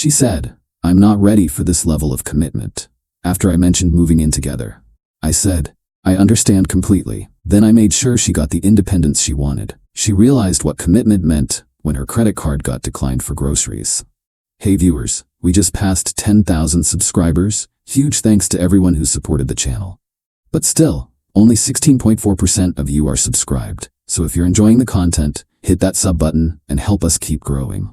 She said, "I'm not ready for this level of commitment." After I mentioned moving in together, I said, "I understand completely." Then I made sure she got the independence she wanted. She realized what commitment meant when her credit card got declined for groceries. Hey viewers, we just passed 10,000 subscribers. Huge thanks to everyone who supported the channel. But still, only 16.4% of you are subscribed. So if you're enjoying the content, hit that sub button and help us keep growing.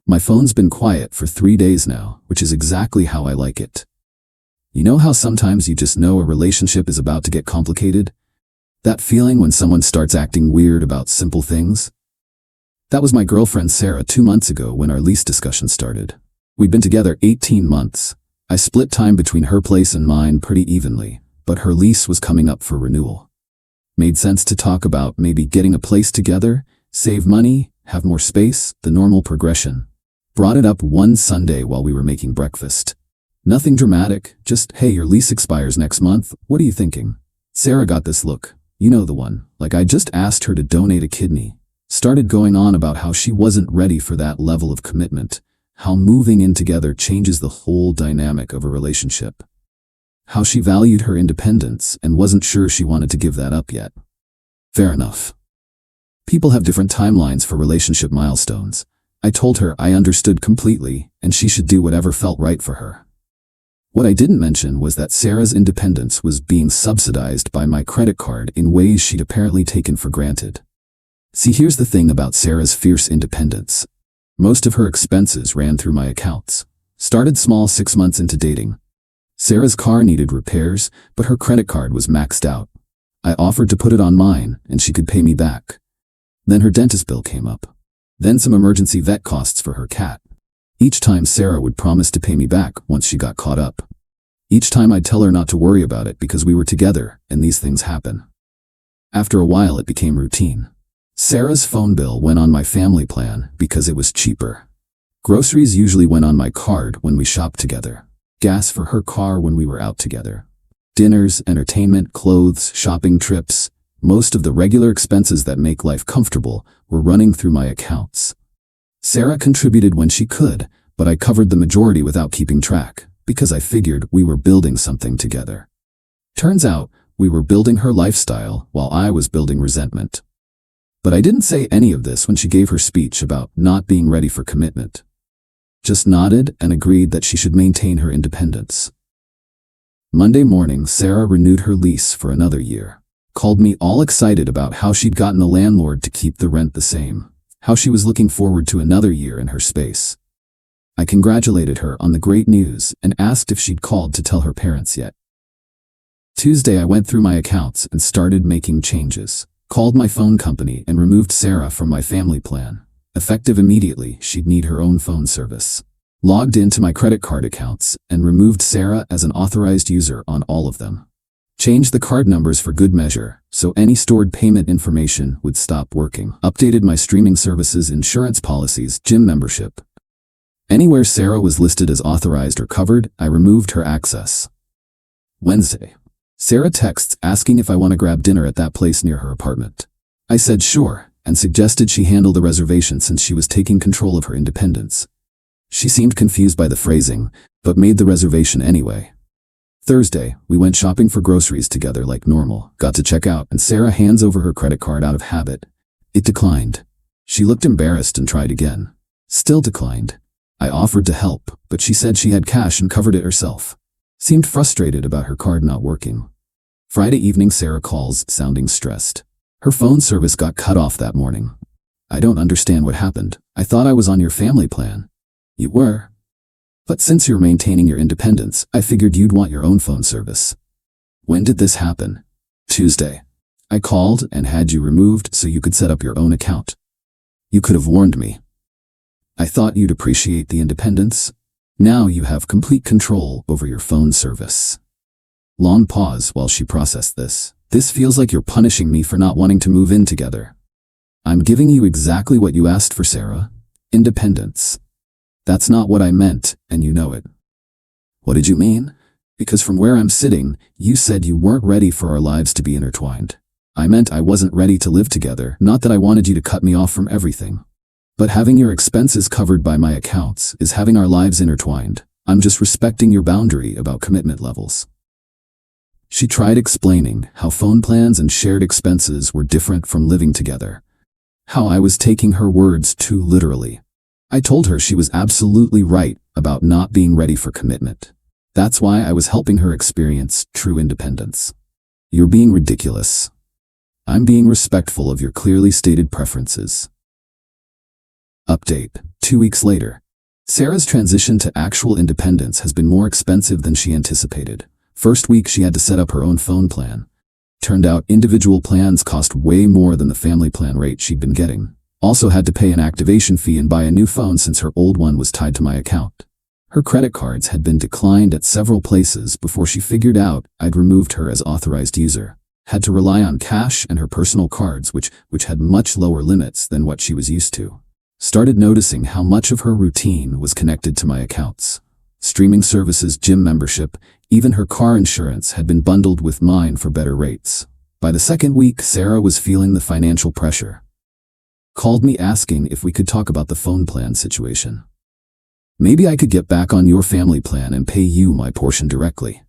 My phone's been quiet for 3 days now, which is exactly how I like it. You know how sometimes you just know a relationship is about to get complicated? That feeling when someone starts acting weird about simple things? That was my girlfriend Sarah 2 months ago when our lease discussion started. We'd been together 18 months. I split time between her place and mine pretty evenly, but her lease was coming up for renewal. Made sense to talk about maybe getting a place together, save money, have more space, the normal progression. Brought it up one Sunday while we were making breakfast. Nothing dramatic, just, "Hey, your lease expires next month, what are you thinking?" Sarah got this look, you know the one, like I just asked her to donate a kidney. Started going on about how she wasn't ready for that level of commitment, how moving in together changes the whole dynamic of a relationship. How she valued her independence and wasn't sure she wanted to give that up yet. Fair enough. People have different timelines for relationship milestones. I told her I understood completely and she should do whatever felt right for her. What I didn't mention was that Sarah's independence was being subsidized by my credit card in ways she'd apparently taken for granted. See, here's the thing about Sarah's fierce independence. Most of her expenses ran through my accounts. Started small 6 months into dating. Sarah's car needed repairs, but her credit card was maxed out. I offered to put it on mine and she could pay me back. Then her dentist bill came up. Then some emergency vet costs for her cat. Each time Sarah would promise to pay me back once she got caught up. Each time I'd tell her not to worry about it because we were together and these things happen. After a while it became routine. Sarah's phone bill went on my family plan because it was cheaper. Groceries usually went on my card when we shopped together. Gas for her car when we were out together. Dinners, entertainment, clothes, shopping trips. Most of the regular expenses that make life comfortable were running through my accounts. Sarah contributed when she could, but I covered the majority without keeping track, because I figured we were building something together. Turns out, we were building her lifestyle while I was building resentment. But I didn't say any of this when she gave her speech about not being ready for commitment. Just nodded and agreed that she should maintain her independence. Monday morning, Sarah renewed her lease for another year. Called me all excited about how she'd gotten the landlord to keep the rent the same, how she was looking forward to another year in her space. I congratulated her on the great news and asked if she'd called to tell her parents yet. Tuesday I went through my accounts and started making changes. Called my phone company and removed Sarah from my family plan. Effective immediately, she'd need her own phone service. Logged into my credit card accounts and removed Sarah as an authorized user on all of them. Changed the card numbers for good measure, so any stored payment information would stop working. Updated my streaming services, insurance policies, gym membership. Anywhere Sarah was listed as authorized or covered, I removed her access. Wednesday. Sarah texts asking if I want to grab dinner at that place near her apartment. I said sure, and suggested she handle the reservation since she was taking control of her independence. She seemed confused by the phrasing, but made the reservation anyway. Thursday, we went shopping for groceries together like normal. Got to check out and Sarah hands over her credit card out of habit. It declined. She looked embarrassed and tried again. Still declined. I offered to help, but she said she had cash and covered it herself. Seemed frustrated about her card not working. Friday evening Sarah calls, sounding stressed. Her phone service got cut off that morning. I don't understand what happened. I thought I was on your family plan. You were. But since you're maintaining your independence, I figured you'd want your own phone service. When did this happen? Tuesday. I called and had you removed so you could set up your own account. You could have warned me. I thought you'd appreciate the independence. Now you have complete control over your phone service. Long pause while she processed this. This feels like you're punishing me for not wanting to move in together. I'm giving you exactly what you asked for, Sarah. Independence. That's not what I meant, and you know it. What did you mean? Because from where I'm sitting, you said you weren't ready for our lives to be intertwined. I meant I wasn't ready to live together, not that I wanted you to cut me off from everything. But having your expenses covered by my accounts is having our lives intertwined. I'm just respecting your boundary about commitment levels. She tried explaining how phone plans and shared expenses were different from living together. How I was taking her words too literally. I told her she was absolutely right about not being ready for commitment. That's why I was helping her experience true independence. You're being ridiculous. I'm being respectful of your clearly stated preferences. Update. 2 weeks later. Sarah's transition to actual independence has been more expensive than she anticipated. First week she had to set up her own phone plan. Turned out individual plans cost way more than the family plan rate she'd been getting. Also had to pay an activation fee and buy a new phone since her old one was tied to my account. Her credit cards had been declined at several places before she figured out I'd removed her as authorized user. Had to rely on cash and her personal cards, which had much lower limits than what she was used to. Started noticing how much of her routine was connected to my accounts. Streaming services, gym membership, even her car insurance had been bundled with mine for better rates. By the second week, Sarah was feeling the financial pressure. Called me asking if we could talk about the phone plan situation. Maybe I could get back on your family plan and pay you my portion directly.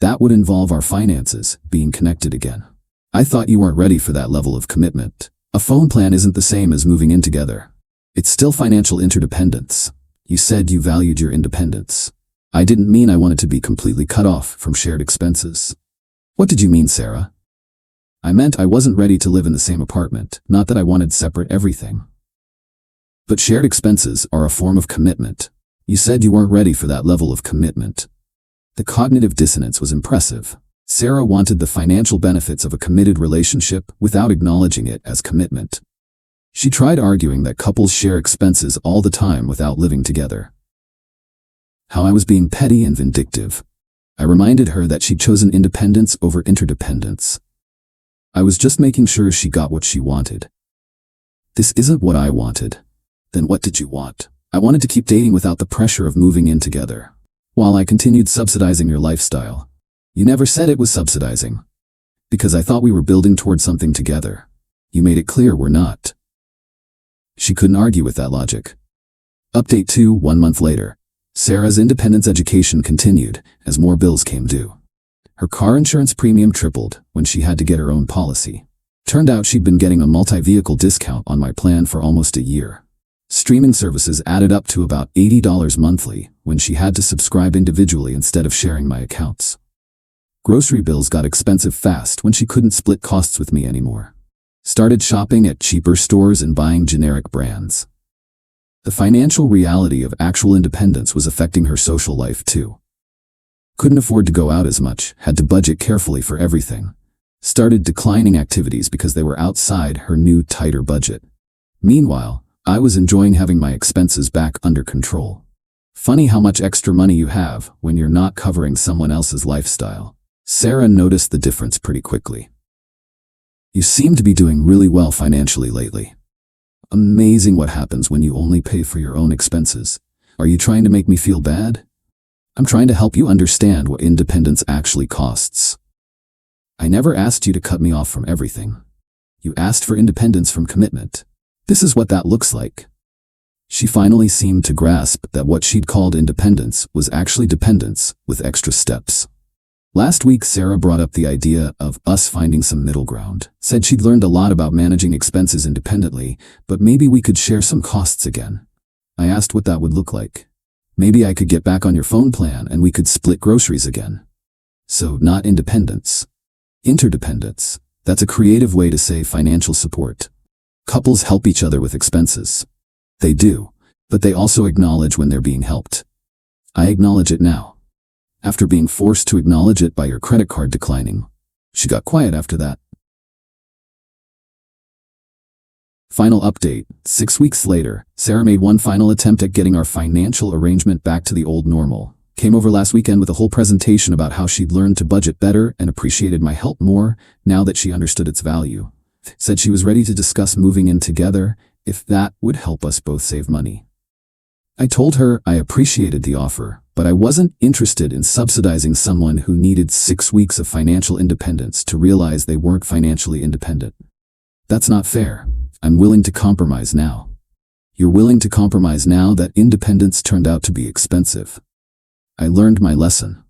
That would involve our finances being connected again. I thought you weren't ready for that level of commitment. A phone plan isn't the same as moving in together. It's still financial interdependence. You said you valued your independence. I didn't mean I wanted to be completely cut off from shared expenses. What did you mean, Sarah? I meant I wasn't ready to live in the same apartment, not that I wanted separate everything. But shared expenses are a form of commitment. You said you weren't ready for that level of commitment. The cognitive dissonance was impressive. Sarah wanted the financial benefits of a committed relationship without acknowledging it as commitment. She tried arguing that couples share expenses all the time without living together. How I was being petty and vindictive. I reminded her that she'd chosen independence over interdependence. I was just making sure she got what she wanted. This isn't what I wanted. Then what did you want? I wanted to keep dating without the pressure of moving in together. While I continued subsidizing your lifestyle. You never said it was subsidizing. Because I thought we were building towards something together. You made it clear we're not. She couldn't argue with that logic. Update 2. 1 month later. Sarah's independence education continued as more bills came due. Her car insurance premium tripled when she had to get her own policy. Turned out she'd been getting a multi-vehicle discount on my plan for almost a year. Streaming services added up to about $80 monthly when she had to subscribe individually instead of sharing my accounts. Grocery bills got expensive fast when she couldn't split costs with me anymore. Started shopping at cheaper stores and buying generic brands. The financial reality of actual independence was affecting her social life too. Couldn't afford to go out as much, had to budget carefully for everything. Started declining activities because they were outside her new tighter budget. Meanwhile, I was enjoying having my expenses back under control. Funny how much extra money you have when you're not covering someone else's lifestyle. Sarah noticed the difference pretty quickly. You seem to be doing really well financially lately. Amazing what happens when you only pay for your own expenses. Are you trying to make me feel bad? I'm trying to help you understand what independence actually costs. I never asked you to cut me off from everything. You asked for independence from commitment. This is what that looks like. She finally seemed to grasp that what she'd called independence was actually dependence with extra steps. Last week, Sarah brought up the idea of us finding some middle ground. Said she'd learned a lot about managing expenses independently, but maybe we could share some costs again. I asked what that would look like. Maybe I could get back on your phone plan and we could split groceries again. So, not independence. Interdependence. That's a creative way to say financial support. Couples help each other with expenses. They do, but they also acknowledge when they're being helped. I acknowledge it now. After being forced to acknowledge it by your credit card declining. She got quiet after that. Final update. 6 weeks later, Sarah made one final attempt at getting our financial arrangement back to the old normal. Came over last weekend with a whole presentation about how she'd learned to budget better and appreciated my help more now that she understood its value. Said she was ready to discuss moving in together if that would help us both save money. I told her I appreciated the offer, but I wasn't interested in subsidizing someone who needed 6 weeks of financial independence to realize they weren't financially independent. That's not fair. I'm willing to compromise now. You're willing to compromise now that independence turned out to be expensive. I learned my lesson.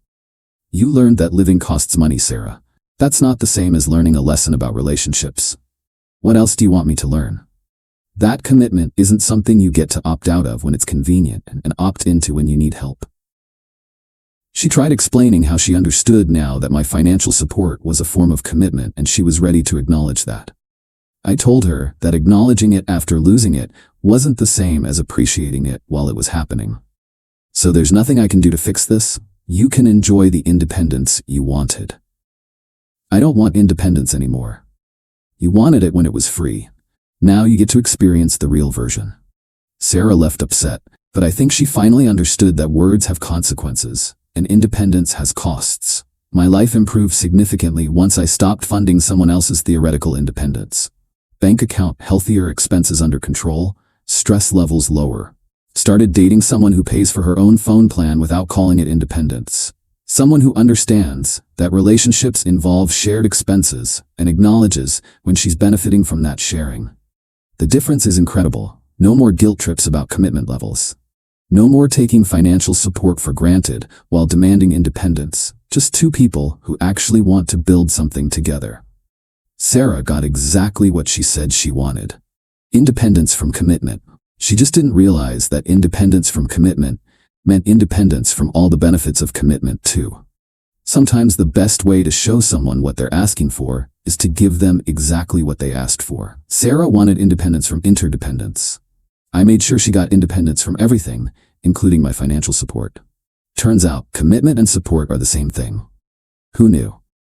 You learned that living costs money, Sarah. That's not the same as learning a lesson about relationships. What else do you want me to learn? That commitment isn't something you get to opt out of when it's convenient and opt into when you need help. She tried explaining how she understood now that my financial support was a form of commitment and she was ready to acknowledge that. I told her that acknowledging it after losing it wasn't the same as appreciating it while it was happening. So there's nothing I can do to fix this. You can enjoy the independence you wanted. I don't want independence anymore. You wanted it when it was free. Now you get to experience the real version. Sarah left upset, but I think she finally understood that words have consequences, and independence has costs. My life improved significantly once I stopped funding someone else's theoretical independence. Bank account healthier, expenses under control, stress levels lower. Started dating someone who pays for her own phone plan without calling it independence. Someone who understands that relationships involve shared expenses and acknowledges when she's benefiting from that sharing. The difference is incredible. No more guilt trips about commitment levels. No more taking financial support for granted while demanding independence. Just two people who actually want to build something together. Sarah got exactly what she said she wanted. Independence from commitment. She just didn't realize that independence from commitment meant independence from all the benefits of commitment too. Sometimes the best way to show someone what they're asking for is to give them exactly what they asked for. Sarah wanted independence from interdependence. I made sure she got independence from everything, including my financial support. Turns out, commitment and support are the same thing. Who knew?